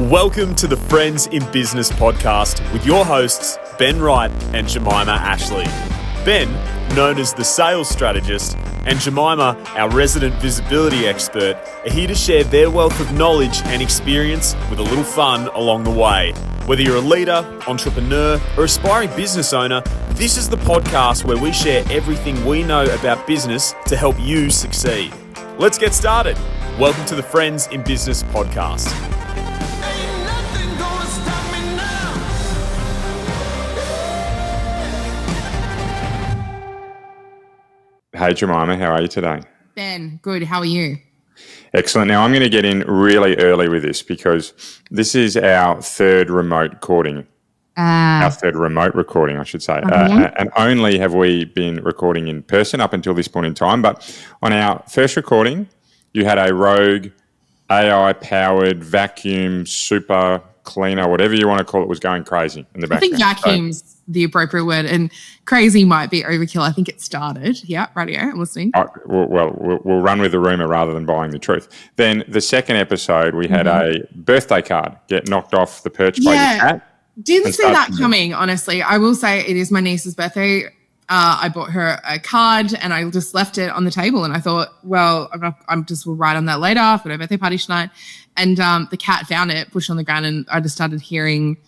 Welcome to the Friends in Business podcast with your hosts, Ben Wright and Jemimah Ashleigh. Ben, known as the sales strategist, and Jemimah, our resident visibility expert, are here to share their wealth of knowledge and experience with a little fun along the way. Whether you're a leader, entrepreneur, or aspiring business owner, this is the podcast where we share everything we know about business to help you succeed. Let's get started. Welcome to the Friends in Business podcast. Hey Jemimah, how are you today? Ben, good. How are you? Excellent. Now I'm going to get in really early with this because this is our third remote recording. Our third remote recording, I should say. And only have we been recording in person up until this point in time. But on our first recording, you had a rogue AI-powered vacuum super cleaner, whatever you want to call it, was going crazy in the background. I think vacuum's the appropriate word, and crazy might be overkill. I think it started. Yeah, radio, I'm listening. We'll run with the rumour rather than buying the truth. Then the second episode, we had a birthday card get knocked off the perch by your cat. Didn't see that coming, honestly. I will say it is my niece's birthday. I bought her a card and I just left it on the table, and I thought, well, I'm just will write on that later. I've got a birthday party tonight. And the cat found it, pushed on the ground, and I just started hearing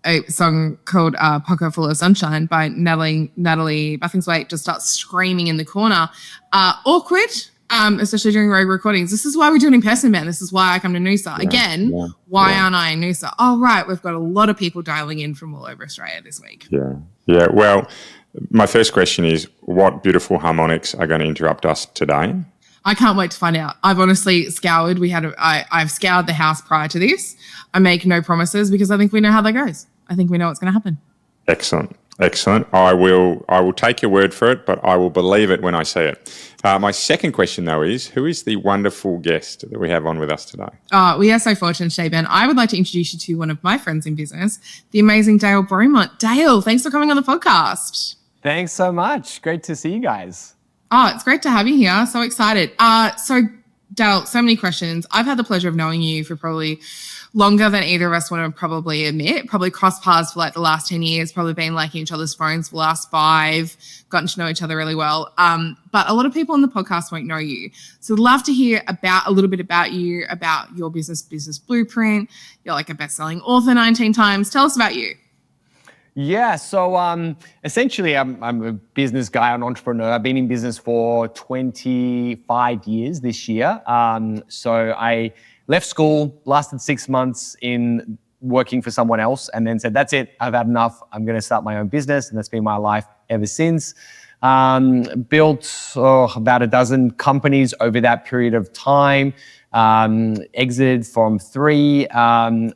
a song called Pocket Full of Sunshine by Natalie Bathingthwaite just starts screaming in the corner. Awkward, especially during road recordings. This is why we do it in person, man. This is why I come to Noosa. Why aren't I in Noosa? Oh, right, we've got a lot of people dialing in from all over Australia this week. Yeah. Well, my first question is, what beautiful harmonics are going to interrupt us today? I can't wait to find out. I've honestly scoured. I've scoured the house prior to this. I make no promises because I think we know how that goes. I think we know what's going to happen. Excellent. I will take your word for it, but I will believe it when I see it. My second question, though, is who is the wonderful guest that we have on with us today? We are so fortunate today, Ben. I would like to introduce you to one of my friends in business, the amazing Dale Beaumont. Dale, thanks for coming on the podcast. Thanks so much. Great to see you guys. Oh, it's great to have you here. So excited. So Dale, so many questions. I've had the pleasure of knowing you for probably longer than either of us want to probably admit. Probably crossed paths for like the last 10 years, probably been liking each other's phones for the last 5, gotten to know each other really well. But a lot of people on the podcast won't know you. So I'd love to hear a little bit about you, about your business blueprint. You're like a best-selling author 19 times. Tell us about you. Yeah, so essentially I'm a business guy, an entrepreneur. I've been in business for 25 years this year. So I left school, lasted 6 months in working for someone else, and then said, that's it, I've had enough. I'm going to start my own business, and that's been my life ever since. Built about a dozen companies over that period of time. Exited from 3, I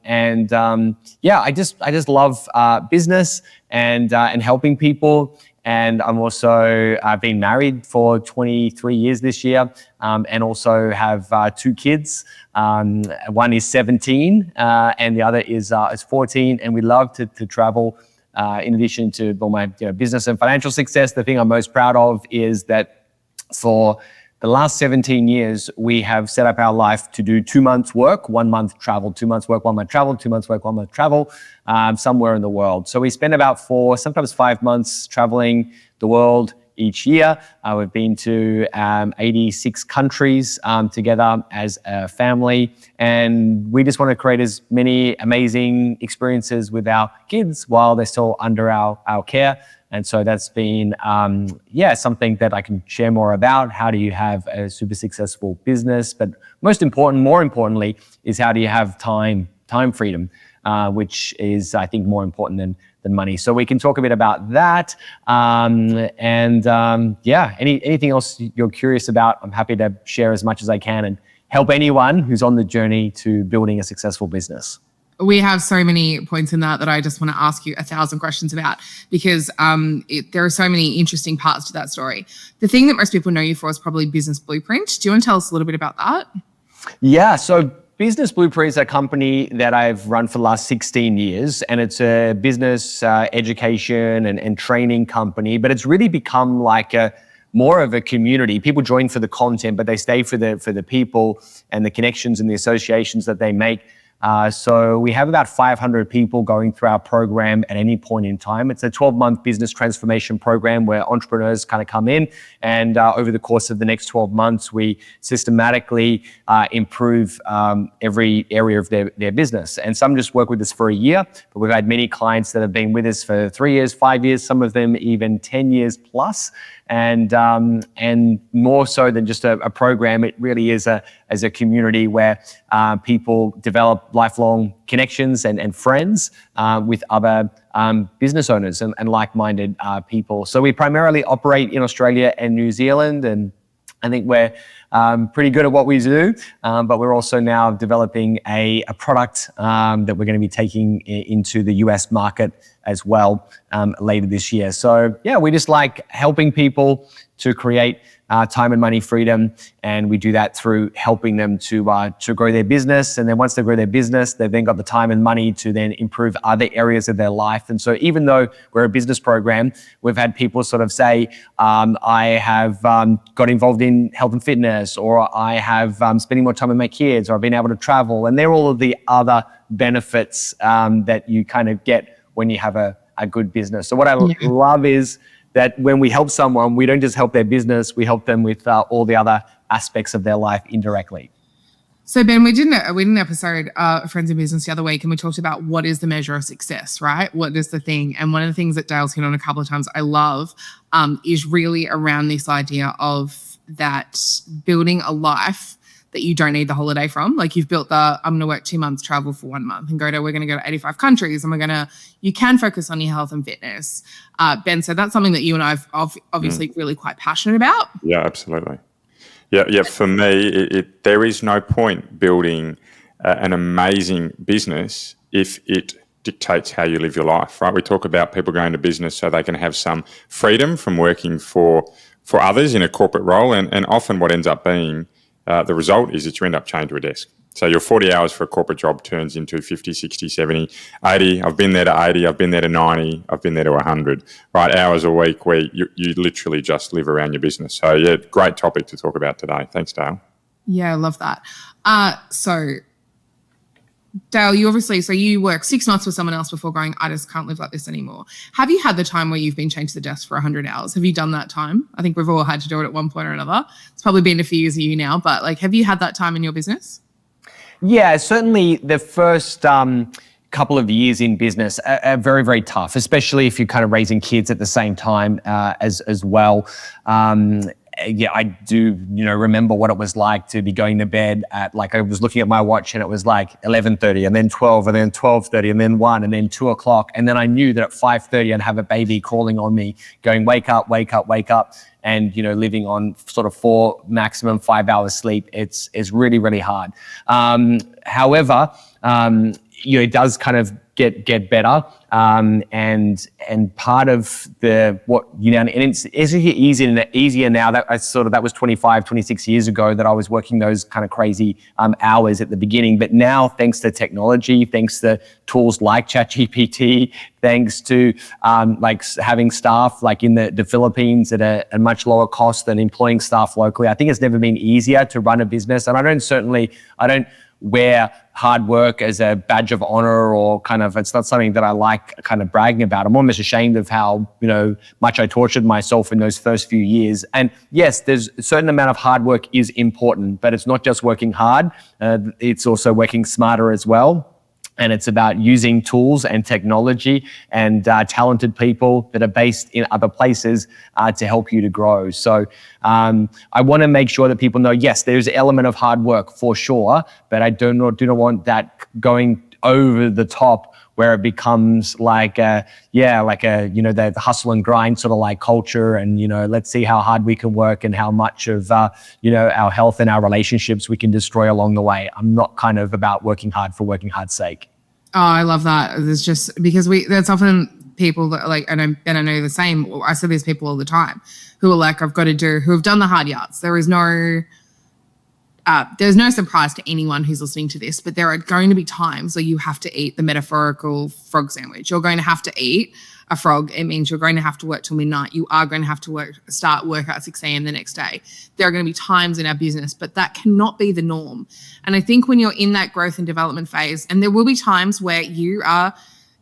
just love business and helping people. And I'm also been married for 23 years this year, and also have 2 kids. One is 17, and the other is 14. And we love to travel. In addition to all my business and financial success, the thing I'm most proud of is that for the last 17 years, we have set up our life to do 2 months work, 1 month travel, 2 months work, 1 month travel, 2 months work, 1 month travel, somewhere in the world. So we spend about 4, sometimes 5 months traveling the world each year. We've been to 86 countries together as a family, and we just want to create as many amazing experiences with our kids while they're still under our care. And so that's been, something that I can share more about. How do you have a super successful business? But more importantly, is how do you have time freedom, which is, I think, more important than money. So we can talk a bit about that. Anything else you're curious about, I'm happy to share as much as I can and help anyone who's on the journey to building a successful business. We have so many points in that I just want to ask you 1,000 questions about, because there are so many interesting parts to that story. The thing that most people know you for is probably Business Blueprint. Do you want to tell us a little bit about that? Yeah, so Business Blueprint is a company that I've run for the last 16 years, and it's a business education and training company, but it's really become like more of a community. People join for the content, but they stay for the people and the connections and the associations that they make So we have about 500 people going through our program at any point in time. It's a 12-month business transformation program where entrepreneurs kind of come in, and over the course of the next 12 months, we systematically improve every area of their business. And some just work with us for a year, but we've had many clients that have been with us for 3 years, 5 years, some of them even 10 years plus. And more so than just a program, it really is as a community where people develop lifelong connections and friends with other business owners and like-minded people. So we primarily operate in Australia and New Zealand, and I think we're pretty good at what we do, but we're also now developing a product that we're going to be taking into the US market as well later this year. So yeah, we just like helping people to create time and money freedom, and we do that through helping them to grow their business. And then once they grow their business, they've then got the time and money to then improve other areas of their life. And so even though we're a business program, we've had people sort of say, I have got involved in health and fitness, or I have spending more time with my kids, or I've been able to travel. And they're all of the other benefits that you kind of get when you have a good business. So what I love is that when we help someone, we don't just help their business, we help them with all the other aspects of their life indirectly. So Ben, we did an episode of Friends in Business the other week, and we talked about what is the measure of success, right? What is the thing? And one of the things that Dale's hit on a couple of times I love is really around this idea of that building a life that you don't need the holiday from. Like you've built I'm going to work 2 months, travel for 1 month, and we're going to go to 85 countries, and you can focus on your health and fitness. Ben, so that's something that you and I have obviously really quite passionate about. Yeah, absolutely. Yeah. For me, there is no point building an amazing business if it dictates how you live your life, right? We talk about people going to business so they can have some freedom from working for others in a corporate role, and often what ends up being the result is that you end up chained to a desk. So your 40 hours for a corporate job turns into 50, 60, 70, 80. I've been there to 80. I've been there to 90. I've been there to 100, right? Hours a week where you literally just live around your business. So yeah, great topic to talk about today. Thanks, Dale. Yeah, I love that. So Dale, you work 6 months with someone else before going, I just can't live like this anymore. Have you had the time where you've been chained to the desk for 100 hours? Have you done that time? I think we've all had to do it at one point or another. It's probably been a few years of you now, but have you had that time in your business? Yeah, certainly the first couple of years in business are very, very tough, especially if you're kind of raising kids at the same time as well. I do, remember what it was like to be going to bed at, I was looking at my watch and it was 11:30 and then 12 and then 12:30 and then 1 and then 2 o'clock. And then I knew that at 5:30 I'd have a baby crawling on me going, wake up, wake up, wake up. And, living on sort of 4, maximum 5 hours sleep, it's really, really hard. However, it does kind of get better. And part of and it's easier now. That was 25, 26 years ago that I was working those kind of crazy hours at the beginning. But now, thanks to technology, thanks to tools like ChatGPT, thanks to having staff in the Philippines at a much lower cost than employing staff locally, I think it's never been easier to run a business. And I don't wear hard work as a badge of honor, or it's not something that I like kind of bragging about. I'm almost ashamed of how, much I tortured myself in those first few years. And yes, there's a certain amount of hard work is important, but it's not just working hard. It's also working smarter as well. And it's about using tools and technology and talented people that are based in other places to help you to grow. So I want to make sure that people know, yes, there's an element of hard work for sure, but I do not want that going over the top where it becomes the hustle and grind sort of culture, and let's see how hard we can work and how much of our health and our relationships we can destroy along the way. I'm not kind of about working hard for working hard's sake. Oh, I love that. It's just because that's often people that and I know the same. I say there's people all the time who are who have done the hard yards. There is no there's no surprise to anyone who's listening to this, but there are going to be times where you have to eat the metaphorical frog sandwich. You're going to have to eat a frog. It means you're going to have to work till midnight. You are going to have to start work at 6 a.m. the next day. There are going to be times in our business, but that cannot be the norm. And I think when you're in that growth and development phase, and there will be times where you are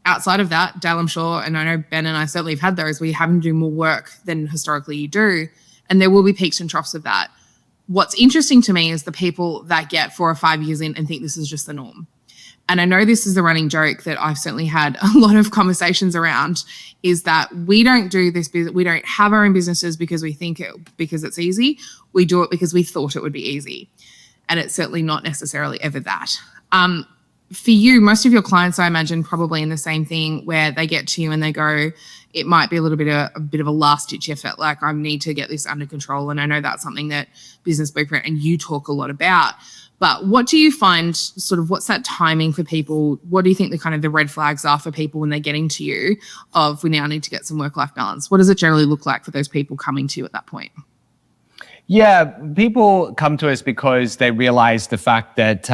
outside of that, Dale, I'm sure, and I know Ben and I certainly have had those, where you're having to do more work than historically you do. And there will be peaks and troughs of that. What's interesting to me is the people that get 4 or 5 years in and think this is just the norm. And I know this is a running joke that I've certainly had a lot of conversations around, is that we don't do this, we don't have our own businesses because we think because it's easy. We do it because we thought it would be easy. And it's certainly not necessarily ever that. For you, most of your clients, I imagine, probably in the same thing, where they get to you and they go, it might be a bit of a last-ditch effort, like I need to get this under control. And I know that's something that Business Blueprint and you talk a lot about. But what do you find, sort of what's that timing for people? What do you think the kind of the red flags are for people when they're getting to you of, we now need to get some work-life balance? What does it generally look like for those people coming to you at that point? Yeah, people come to us because they realize the fact that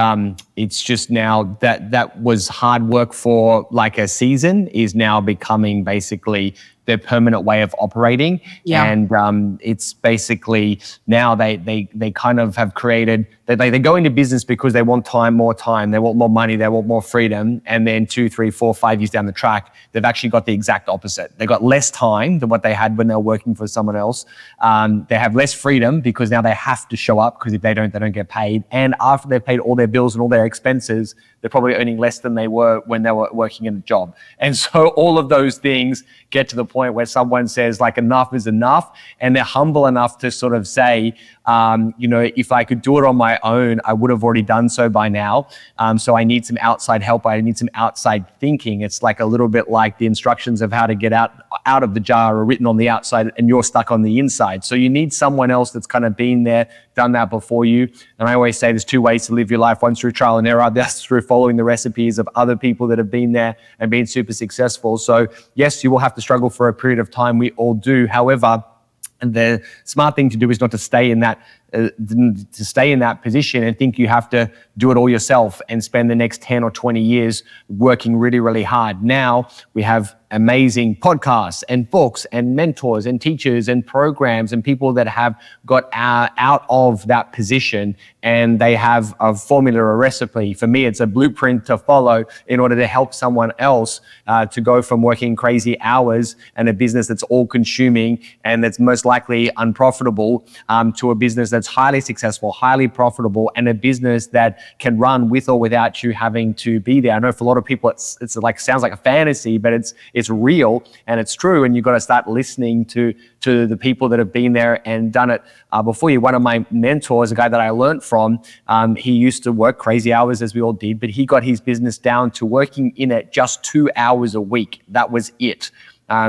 it's just now that was hard work for like a season is now becoming basically their permanent way of operating. Yeah. And it's basically now they kind of have created, they go into business because they want more time, they want more money, they want more freedom. And then 2, 3, 4, 5 years down the track, they've actually got the exact opposite. They got less time than what they had when they were working for someone else. They have less freedom because now they have to show up, because if they don't get paid. And after they've paid all their bills and all their expenses, they're probably earning less than they were when they were working in a job. And so all of those things get to the point where someone says like enough is enough, and they're humble enough to sort of say, if I could do it on my own, I would have already done so by now. So I need some outside help. I need some outside thinking. It's like a little bit like the instructions of how to get out of the jar are written on the outside and you're stuck on the inside. So you need someone else that's kind of been there, done that before you. And I always say there's 2 ways to live your life. One's through trial and error. That's through following the recipes of other people that have been there and been super successful. So yes, you will have to struggle for a period of time. We all do. However, the smart thing to do is not to stay in that position and think you have to do it all yourself and spend the next 10 or 20 years working really, really hard. Now we have amazing podcasts and books and mentors and teachers and programs and people that have got out of that position, and they have a formula, a recipe. For me, it's a blueprint to follow in order to help someone else to go from working crazy hours and a business that's all consuming and that's most likely unprofitable to a business that's highly successful, highly profitable, and a business that can run with or without you having to be there. I know for a lot of people, it's like, sounds like a fantasy, but it's real and it's true. And you've got to start listening to the people that have been there and done it before you. One of my mentors, a guy that I learned from, he used to work crazy hours, as we all did, but he got his business down to working in it just 2 hours a week. That was it.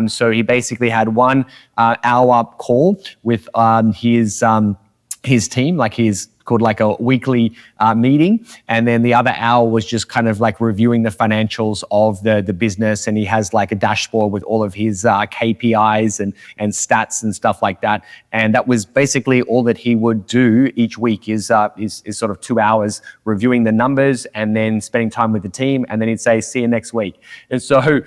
So he basically had 1 hour call with his team, like his called like a weekly meeting. And then the other hour was just kind of like reviewing the financials of the business. And he has like a dashboard with all of his KPIs and stats and stuff like that. And that was basically all that he would do each week is sort of 2 hours reviewing the numbers and then spending time with the team. And then he'd say, see you next week. And so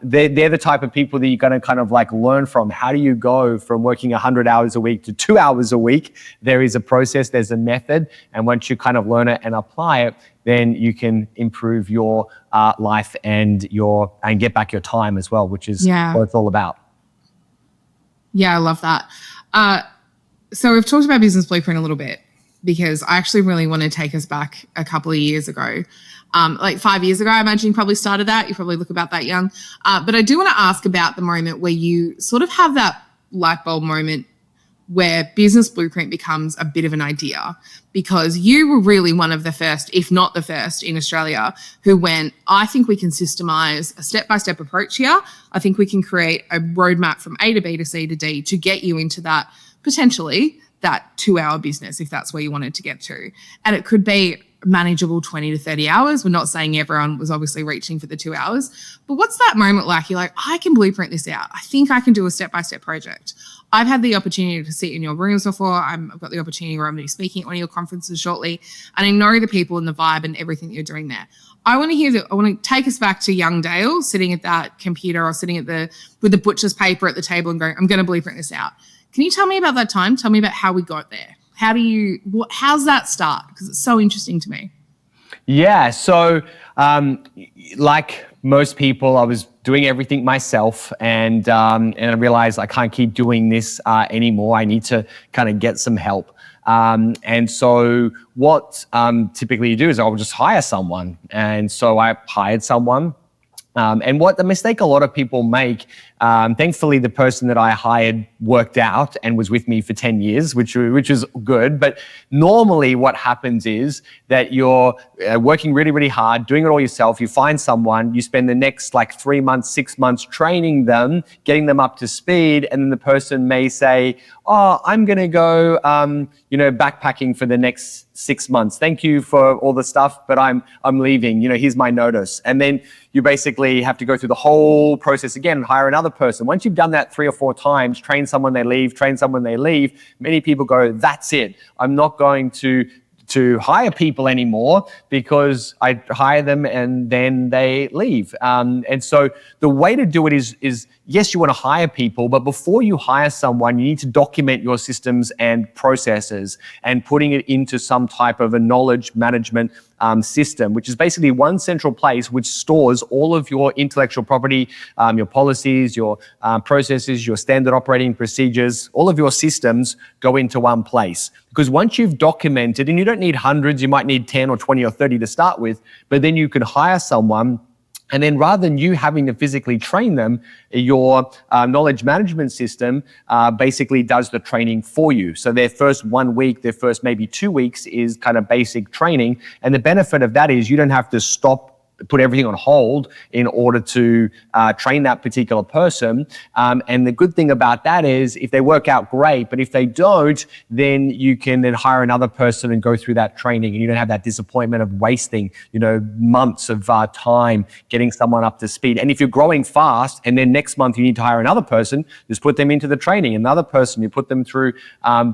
they're the type of people that you're going to kind of like learn from. How do you go from working 100 hours a week to 2 hours a week? There is a process, there's a method. And once you kind of learn it and apply it, then you can improve your life and get back your time as well, which is what it's all about. Yeah, I love that. So we've talked about Business Blueprint a little bit because I actually really want to take us back a couple of years ago. Like 5 years ago, I imagine you probably started that. You probably look about that young. But I do want to ask about the moment where you sort of have that light bulb moment where Business Blueprint becomes a bit of an idea, because you were really one of the first, if not the first in Australia, who went, I think we can systemize a step-by-step approach here. I think we can create a roadmap from A to B to C to D to get you into that, potentially, that 2 hour business, if that's where you wanted to get to. And it could be manageable 20 to 30 hours. We're not saying everyone was obviously reaching for the 2 hours, but what's that moment like? You're like, I can blueprint this out. I think I can do a step-by-step project. I've had the opportunity to sit in your rooms before. I've got the opportunity where I'm going to be speaking at one of your conferences shortly, and I know the people and the vibe and everything that you're doing there. I want to take us back to young Dale sitting at that computer or sitting with the butcher's paper at the table and going, I'm going to blueprint this out. Can you tell me about that time? Tell me about how we got there. How's that start? Because it's so interesting to me. Yeah. So, like most people, I was doing everything myself, and I realized I can't keep doing this anymore. I need to kind of get some help. And so what typically you do is I'll just hire someone. And so I hired someone. And what the mistake a lot of people make, thankfully the person that I hired worked out and was with me for 10 years, which is good. But normally what happens is that you're working really, really hard, doing it all yourself. You find someone, you spend the next 3 months, 6 months training them, getting them up to speed. And then the person may say, oh, I'm going to go, backpacking for the next 6 months. Thank you for all the stuff, but I'm leaving. Here's my notice. And then you basically have to go through the whole process again and hire another person. Once you've done that 3 or 4 times, train someone, they leave, many people go, that's it. I'm not going to hire people anymore because I hire them and then they leave. And so the way to do it is yes, you want to hire people, but before you hire someone, you need to document your systems and processes and putting it into some type of a knowledge management system, which is basically one central place which stores all of your intellectual property, your policies, your processes, your standard operating procedures, all of your systems go into one place. Because once you've documented, and you don't need hundreds, you might need 10 or 20 or 30 to start with, but then you can hire someone. And then rather than you having to physically train them, your knowledge management system basically does the training for you. So their first 1 week, their first maybe 2 weeks is kind of basic training. And the benefit of that is you don't have to put everything on hold in order to train that particular person. And the good thing about that is if they work out, great, but if they don't, then you can then hire another person and go through that training, and you don't have that disappointment of wasting, months of time getting someone up to speed. And if you're growing fast and then next month you need to hire another person, just put them into the training. Another person, you put them through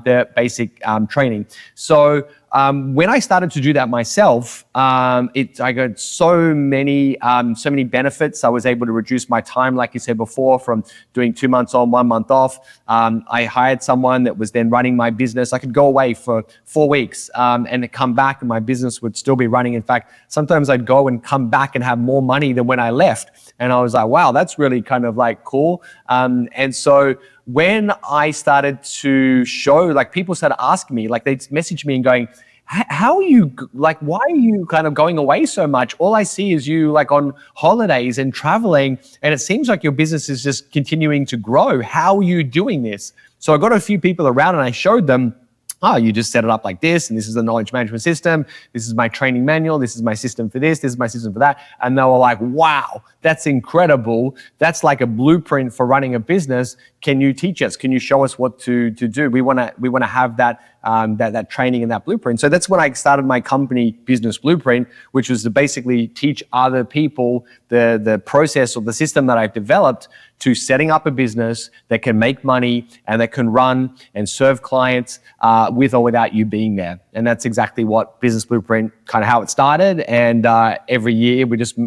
their basic training. So when I started to do that myself, I got so many benefits. I was able to reduce my time, like you said before, from doing 2 months on, 1 month off. I hired someone that was then running my business. I could go away for 4 weeks and come back, and my business would still be running. In fact, sometimes I'd go and come back and have more money than when I left. And I was like, wow, that's really kind of cool. And so when I started to show, people started asking me, they'd message me and going, how are you, why are you kind of going away so much? All I see is you on holidays and traveling, and it seems like your business is just continuing to grow. How are you doing this? So I got a few people around and I showed them, oh, you just set it up like this, and this is the knowledge management system, this is my training manual, this is my system for this is my system for that. And they were like, wow, that's incredible. That's like a blueprint for running a business. Can you teach us? Can you show us what to do? We want to have that training and that blueprint. So that's when I started my company, Business Blueprint, which was to basically teach other people the process or the system that I've developed to setting up a business that can make money and that can run and serve clients with or without you being there. And that's exactly what Business Blueprint, kind of how it started. And every year we just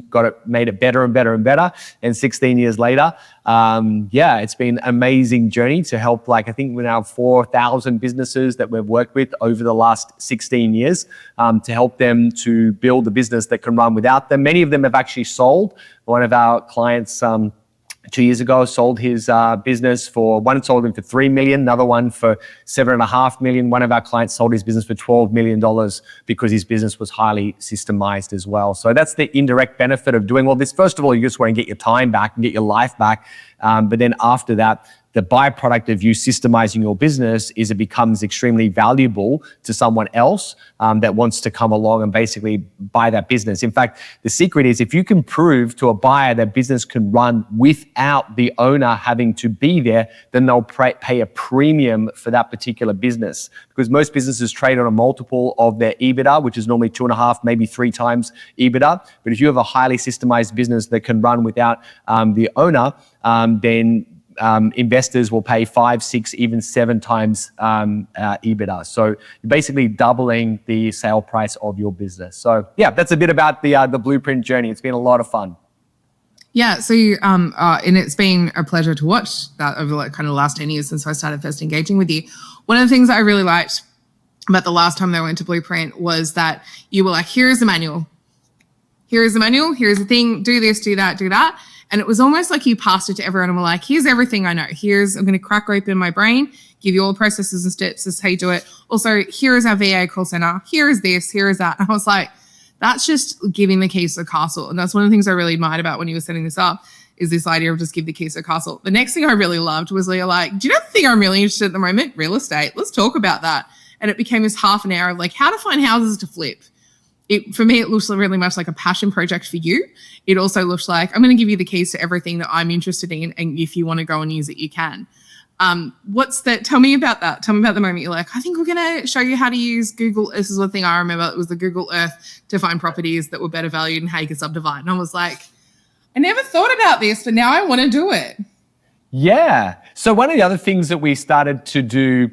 made it better and better and better. And 16 years later, it's been an amazing journey to help, I think we now have 4,000 businesses that we've worked with over the last 16 years to help them to build a business that can run without them. Many of them have actually sold. One of our clients 2 years ago sold his business one sold him for $3 million, another one for $7.5 million. One of our clients sold his business for $12 million because his business was highly systemized as well. So that's the indirect benefit of doing all this. First of all, you just want to get your time back and get your life back. But then after that, the byproduct of you systemizing your business is it becomes extremely valuable to someone else that wants to come along and basically buy that business. In fact, the secret is if you can prove to a buyer that business can run without the owner having to be there, then they'll pay a premium for that particular business, because most businesses trade on a multiple of their EBITDA, which is normally 2.5, maybe 3 times EBITDA. But if you have a highly systemized business that can run without the owner, then investors will pay 5, 6, even 7 times EBITDA. So you're basically doubling the sale price of your business. So yeah, that's a bit about the Blueprint journey. It's been a lot of fun. Yeah, so and it's been a pleasure to watch that over like kind of the last 10 years since I started first engaging with you. One of the things that I really liked about the last time that I went to Blueprint was that you were like, here is the manual. Here is the manual. Here's the thing. Do this, do that, do that. And it was almost like you passed it to everyone and were like, here's everything I know. I'm going to crack open my brain, give you all the processes and steps. This is how you do it. Also, here is our VA call center. Here is this, here is that. And I was like, that's just giving the keys to the castle. And that's one of the things I really admired about when you were setting this up, is this idea of just give the keys to the castle. The next thing I really loved was you're like, do you know the thing I'm really interested in at the moment? Real estate. Let's talk about that. And it became this half an hour of like how to find houses to flip. For me, it looks really much like a passion project for you. It also looks like I'm going to give you the keys to everything that I'm interested in. And if you want to go and use it, you can. Tell me about that. Tell me about the moment you're like, I think we're going to show you how to use Google. This is one thing I remember. It was the Google Earth to find properties that were better valued and how you could subdivide. And I was like, I never thought about this, but now I want to do it. Yeah. So one of the other things that we started to do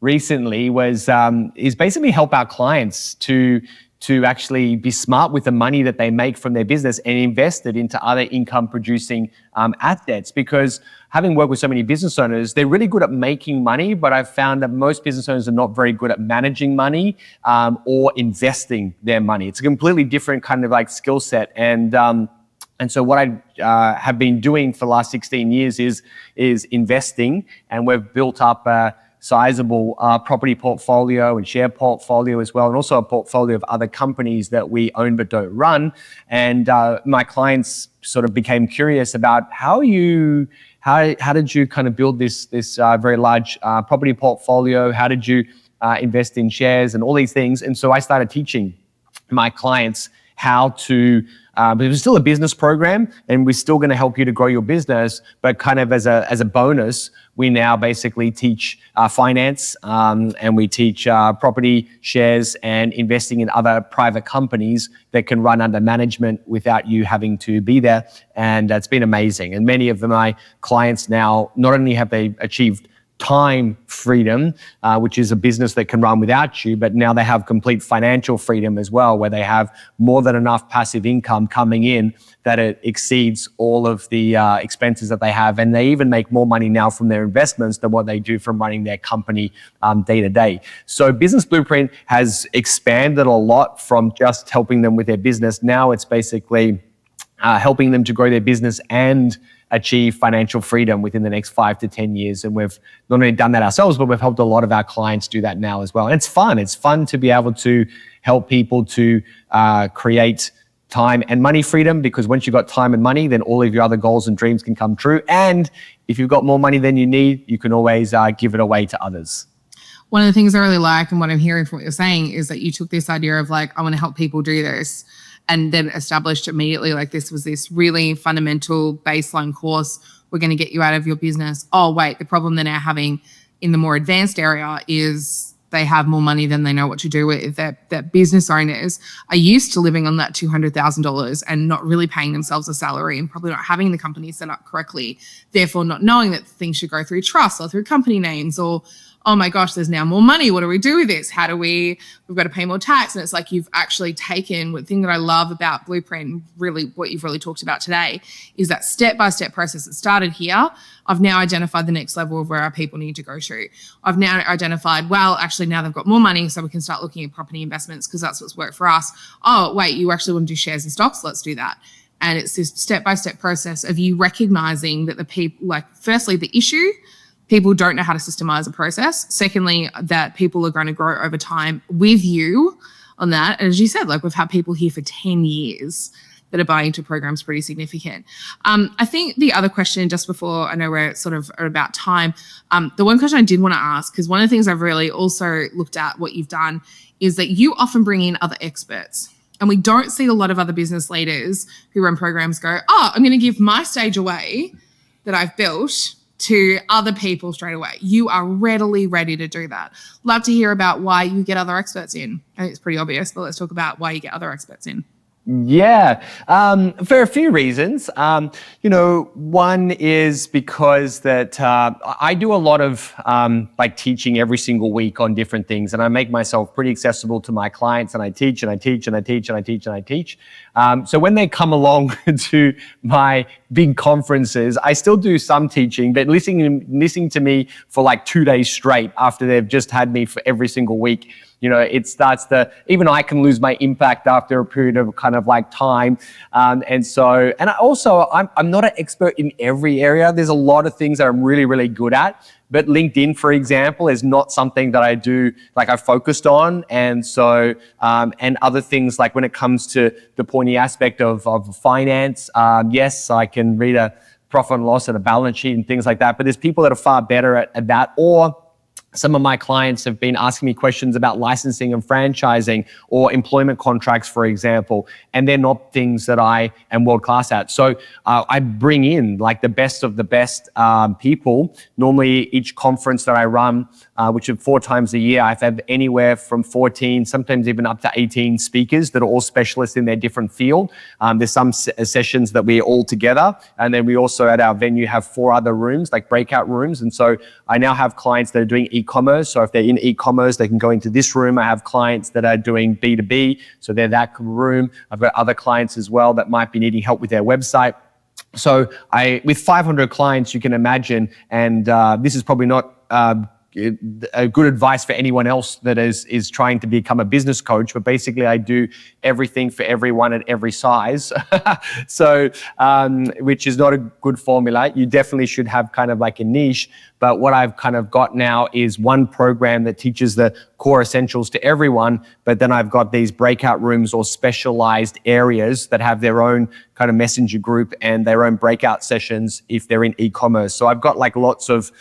recently is basically help our clients to actually be smart with the money that they make from their business and invest it into other income producing assets. Because having worked with so many business owners, they're really good at making money, but I've found that most business owners are not very good at managing money or investing their money. It's a completely different kind of like skill set. And so what I have been doing for the last 16 years is investing, and we've built up a sizable property portfolio and share portfolio as well, and also a portfolio of other companies that we own but don't run. And my clients sort of became curious about how did you kind of build this very large property portfolio? How did you invest in shares and all these things? And so I started teaching my clients how to, but it was still a business program, and we're still going to help you to grow your business. But kind of as a bonus, we now basically teach finance, and we teach property, shares, and investing in other private companies that can run under management without you having to be there. And it's been amazing. And many of my clients now, not only have they achieved time freedom, which is a business that can run without you, but now they have complete financial freedom as well, where they have more than enough passive income coming in that it exceeds all of the expenses that they have. And they even make more money now from their investments than what they do from running their company day to day. So Business Blueprint has expanded a lot from just helping them with their business. Now it's basically helping them to grow their business and achieve financial freedom within the next 5 to 10 years. And we've not only done that ourselves, but we've helped a lot of our clients do that now as well. And it's fun. It's fun to be able to help people to create time and money freedom, because once you've got time and money, then all of your other goals and dreams can come true. And if you've got more money than you need, you can always give it away to others. One of the things I really like, and what I'm hearing from what you're saying, is that you took this idea of like, I want to help people do this, and then established immediately like this was this really fundamental baseline course. We're going to get you out of your business. Oh, wait, the problem they're now having in the more advanced area is they have more money than they know what to do with. That business owners are used to living on that $200,000 and not really paying themselves a salary, and probably not having the company set up correctly, therefore not knowing that things should go through trust or through company names, or oh my gosh, there's now more money. What do we do with this? We've got to pay more tax. And it's like you've actually taken, the thing that I love about Blueprint, and really what you've really talked about today, is that step-by-step process that started here. I've now identified the next level of where our people need to go to. I've now identified, well, actually now they've got more money, so we can start looking at property investments because that's what's worked for us. Oh, wait, you actually want to do shares and stocks? Let's do that. And it's this step-by-step process of you recognizing that the people, like, firstly, the issue, people don't know how to systemize a process. Secondly, that people are going to grow over time with you on that. And as you said, like, we've had people here for 10 years that are buying into programs pretty significant. I think the other question, just before I know we're sort of about time, the one question I did want to ask, because one of the things I've really also looked at what you've done is that you often bring in other experts. And we don't see a lot of other business leaders who run programs go, I'm going to give my stage away that I've built to other people straight away. You are readily ready to do that. Love to hear about why you get other experts in. I think it's pretty obvious, but let's talk about why you get other experts in. Yeah, for a few reasons. One is because that I do a lot of like teaching every single week on different things, and I make myself pretty accessible to my clients, and I teach and I teach and I teach and I teach and I teach. So when they come along to my big conferences, I still do some teaching, but listening to me for like 2 days straight after they've just had me for every single week, it starts even I can lose my impact after a period of kind of like time. I'm not an expert in every area. There's a lot of things that I'm really, really good at. But LinkedIn, for example, is not something that I do, like I've focused on. And so, and other things like when it comes to the pointy aspect of finance, yes, I can read a profit and loss and a balance sheet and things like that. But there's people that are far better at that. Or some of my clients have been asking me questions about licensing and franchising or employment contracts, for example, and they're not things that I am world class at. So I bring in like the best of the best people. Normally each conference that I run, which is 4 times a year, I've had anywhere from 14, sometimes even up to 18 speakers that are all specialists in their different field. There's some sessions that we're all together. And then we also at our venue have 4 other rooms, like breakout rooms. And so I now have clients that are doing e-commerce. So if they're in e-commerce, they can go into this room. I have clients that are doing B2B. So they're that room. I've got other clients as well that might be needing help with their website. So with 500 clients, you can imagine, and this is probably not a good advice for anyone else that is trying to become a business coach, but basically I do everything for everyone at every size. So, which is not a good formula. You definitely should have kind of like a niche, but what I've kind of got now is one program that teaches the core essentials to everyone, but then I've got these breakout rooms or specialized areas that have their own kind of messenger group and their own breakout sessions if they're in e-commerce. So I've got like lots of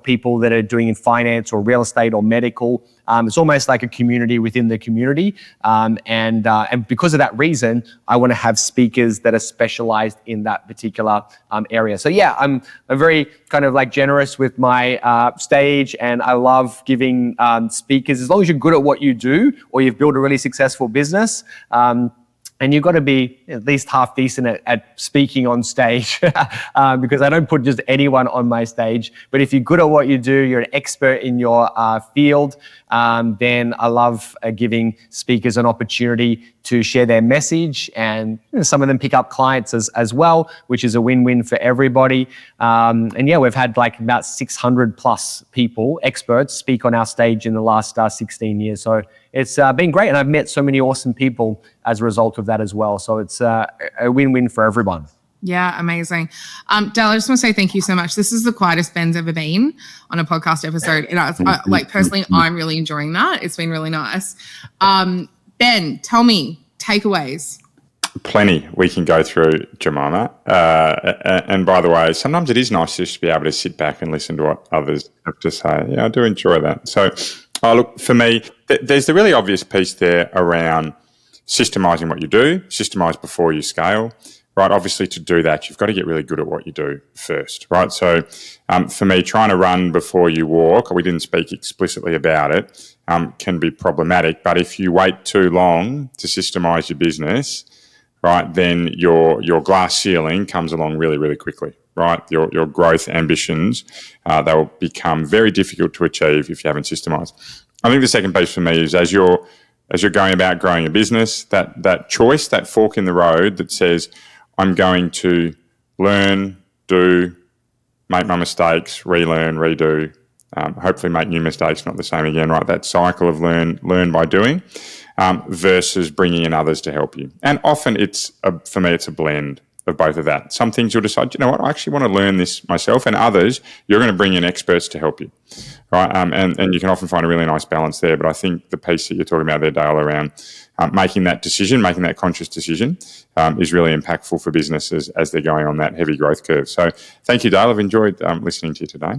people that are doing in finance or real estate or medical. It's almost like a community within the community. And because of that reason, I want to have speakers that are specialized in that particular area. So yeah, I'm very kind of like generous with my stage, and I love giving speakers, as long as you're good at what you do or you've built a really successful business. And you've got to be at least half decent at speaking on stage because I don't put just anyone on my stage. But if you're good at what you do, you're an expert in your field, then I love giving speakers an opportunity to share their message, and some of them pick up clients as well, which is a win-win for everybody. And yeah, we've had like about 600 plus people, experts, speak on our stage in the last 16 years. So it's been great, and I've met so many awesome people as a result of that as well. So it's a win-win for everyone. Yeah, amazing. Dale, I just want to say thank you so much. This is the quietest Ben's ever been on a podcast episode. And personally, I'm really enjoying that. It's been really nice. Ben, tell me, takeaways. Plenty we can go through, Jemimah. And by the way, sometimes it is nice just to be able to sit back and listen to what others have to say. Yeah, I do enjoy that. So, look, for me, there's the really obvious piece there around systemizing what you do, systemize before you scale. Right, obviously to do that, you've got to get really good at what you do first, right? So for me, trying to run before you walk, we didn't speak explicitly about it, can be problematic. But if you wait too long to systemize your business, right, then your glass ceiling comes along really, really quickly, right? Your growth ambitions, they will become very difficult to achieve if you haven't systemized. I think the second piece for me is as you're going about growing a business, that choice, that fork in the road that says, I'm going to learn, do, make my mistakes, relearn, redo, hopefully make new mistakes, not the same again, right? That cycle of learn by doing versus bringing in others to help you. And often for me, it's a blend of both of that. Some things you'll decide, you know what, I actually want to learn this myself, and others, you're going to bring in experts to help you, right? And you can often find a really nice balance there. But I think the piece that you're talking about there, Dale, around making that decision, making that conscious decision is really impactful for businesses as they're going on that heavy growth curve. So thank you, Dale. I've enjoyed listening to you today.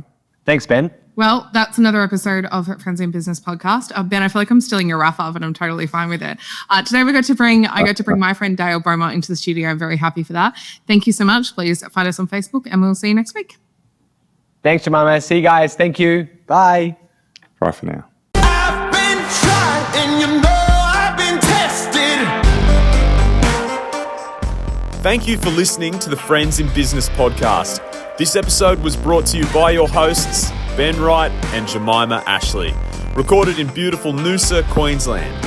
Thanks, Ben. Well, that's another episode of Friends in Business podcast. Ben, I feel like I'm stealing your wrap up, and I'm totally fine with it. Today I got to bring my friend Dale Beaumont into the studio. I'm very happy for that. Thank you so much. Please find us on Facebook, and we'll see you next week. Thanks, Jemimah. See you guys. Thank you. Bye. Bye for now. I've been tried and you know I've been tested. Thank you for listening to the Friends in Business podcast. This episode was brought to you by your hosts, Ben Wright and Jemimah Ashleigh, recorded in beautiful Noosa, Queensland.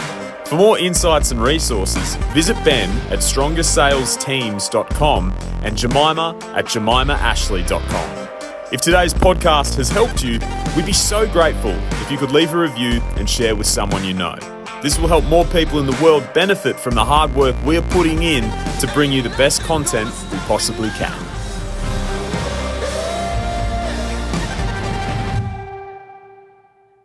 For more insights and resources, visit Ben at strongersalesteams.com and Jemimah at jemimahashleigh.com. If today's podcast has helped you, we'd be so grateful if you could leave a review and share with someone you know. This will help more people in the world benefit from the hard work we are putting in to bring you the best content we possibly can.